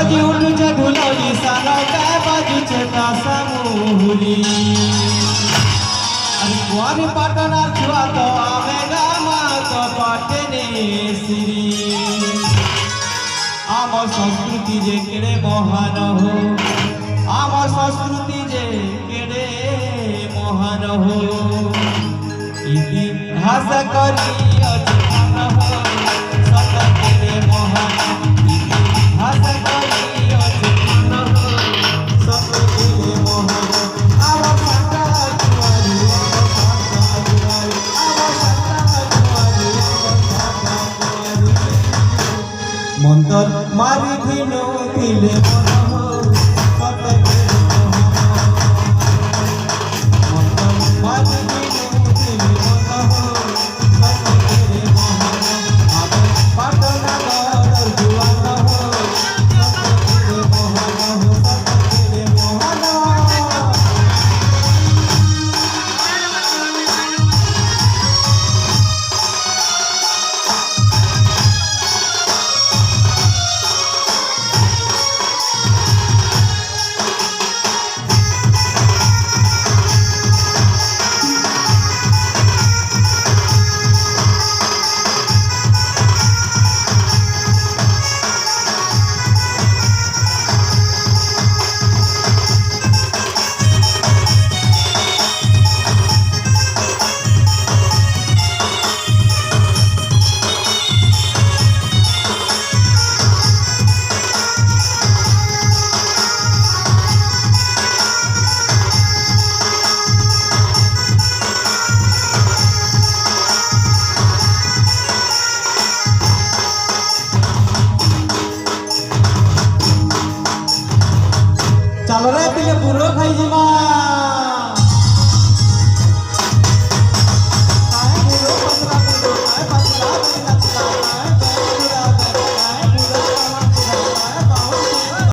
बाजी उठुचे ढोलकी सारा काय बाजूचे तासा मोहरी अरे कुआरी पाटणार छुआ तो आवे गामा तो पाटने श्री आमर संस्कृति जे केड़े महान हो आमर संस्कृति जे केड़े महान हो इतिहास करी अजमान हो सत केड़े महान इतिहास करी अजमान हो सत केड़े महान आमर साता जुआरी आमर साता जुआरी मंतर मारी दिनो दिले मन हो सत केड़े महान मंतर मारी दिनो दिले मन हो सत केड़े महान आगे पाटना घर जुआन हो सत केड़े महान हो सत केड़े महान चलो रे पिले बुरो खाई जिमा।